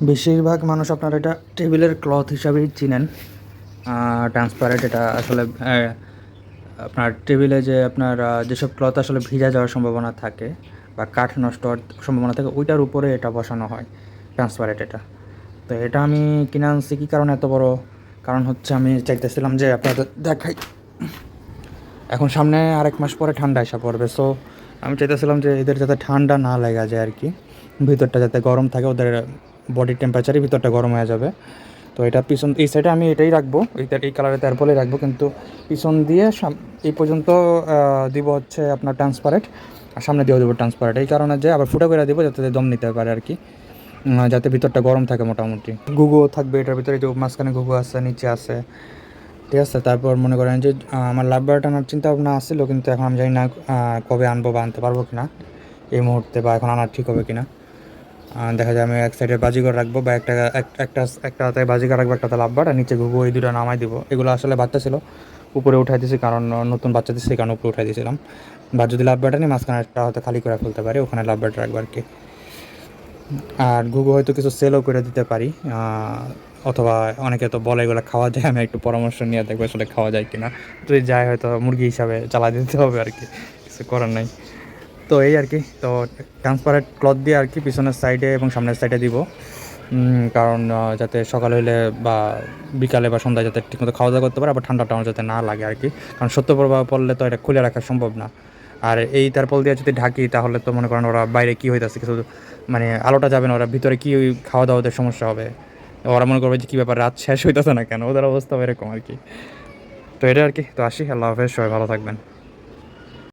বেশিরভাগ মানুষ আপনার এটা টেবিলের ক্লথ হিসাবেই চিনেন। ট্রান্সপারেন্ট এটা আসলে আপনার টেবিলে যে আপনার যেসব ক্লথ আসলে ভিজা যাওয়ার সম্ভাবনা থাকে বা কাঠ নষ্ট হওয়ার সম্ভাবনা থাকে ওইটার উপরে এটা বসানো হয় ট্রান্সপারেন্ট এটা। তো এটা আমি কিনে আনছি কী কারণে এত বড় কারণ হচ্ছে আমি চাইতেছিলাম যে আপনাদের দেখাই, এখন সামনে আরেক মাস পরে ঠান্ডা এসে পড়বে। সো আমি চাইতেছিলাম যে এদের যাতে ঠান্ডা না লেগে যায় আর কি, ভিতরটা যাতে গরম থাকে, ওদের বডির টেম্পারেচারই ভিতরটা গরম হয়ে যাবে। তো এটা পিছন এই সাইডে আমি এটাই রাখবো, এই কালারের তারপরেই রাখবো, কিন্তু পিছন দিয়ে এই পর্যন্ত দিব হচ্ছে আপনার ট্রান্সপারেন্ট, আর সামনে দিয়েও দেবো ট্রান্সপারেন্ট, এই কারণে যে আবার ফুটা করে দেবো যাতে দম নিতে পারে আর কি, যাতে ভিতরটা গরম থাকে মোটামুটি। গুগো থাকবে এটার ভিতরে, যে মাঝখানে গুগো আছে, নিচে আছে, ঠিক আছে। তারপর মনে করেন যে আমার লাভ বার্ড আনার চিন্তা ভাবনা আসছিলো, কিন্তু এখন আমি জানি না কবে আনবো বা আনতে পারবো কিনা এই মুহূর্তে, বা এখন আনার ঠিক হবে কিনা। দেখা যায় আমি এক সাইডে বাজিঘর রাখবো, বা একটা হাতে বাজিঘর রাখবো, একটা হাতে লাভ বার্ড, আর নিচে গুগো, এই দুটো নামাই দিব। এগুলো আসলে বাচ্চা ছিল, উপরে উঠাই দিয়েছি, কারণ নতুন বাচ্চা দিচ্ছি, কারণ উপরে উঠাই দিয়েছিলাম। বা যদি লাভ বার্ড আনি মাঝখানে একটা হয়তো খালি করে ফেলতে পারি, ওখানে লাভ বার্ড রাখবো আর কি। আর গুগো হয়তো কিছু সেলও করে দিতে পারি, অথবা অনেকে তো বলে এগুলো খাওয়া যায়, আমি একটু পরামর্শ নিয়ে দেখবো আসলে খাওয়া যায় কিনা। যদি যায় হয়তো মুরগি হিসাবে চালা দিতে হবে আর কি, কিছু করার নাই। তো এই আর কি, তো ট্রান্সপারেন্ট ক্লথ দিয়ে আর কি পিছনের সাইডে এবং সামনের সাইডে দিব, কারণ যাতে সকাল হইলে বা বিকালে বা সন্ধ্যায় যাতে ঠিকমতো খাওয়া দাওয়া করতে পারে, আবার ঠান্ডা টান্ডা যাতে না লাগে আর কি, কারণ সত্য প্রভাব পড়লে তো এটা খুলে রাখা সম্ভব না। আর এই তারপল দিয়ে যদি ঢাকি তাহলে তো মনে করেন ওরা বাইরে কী হইতেছে কিছু, মানে আলোটা যাবে না, ওরা ভিতরে কী খাওয়া দাওয়াতে সমস্যা হবে, ওরা মনে করবে যে কী ব্যাপার রাত শেষ হইতেছে না কেন, ওদের অবস্থা এরকম আর কি। তো এটা আর কি, তো আসি, আল্লাহ হাফেজ, সবাই ভালো থাকবেন।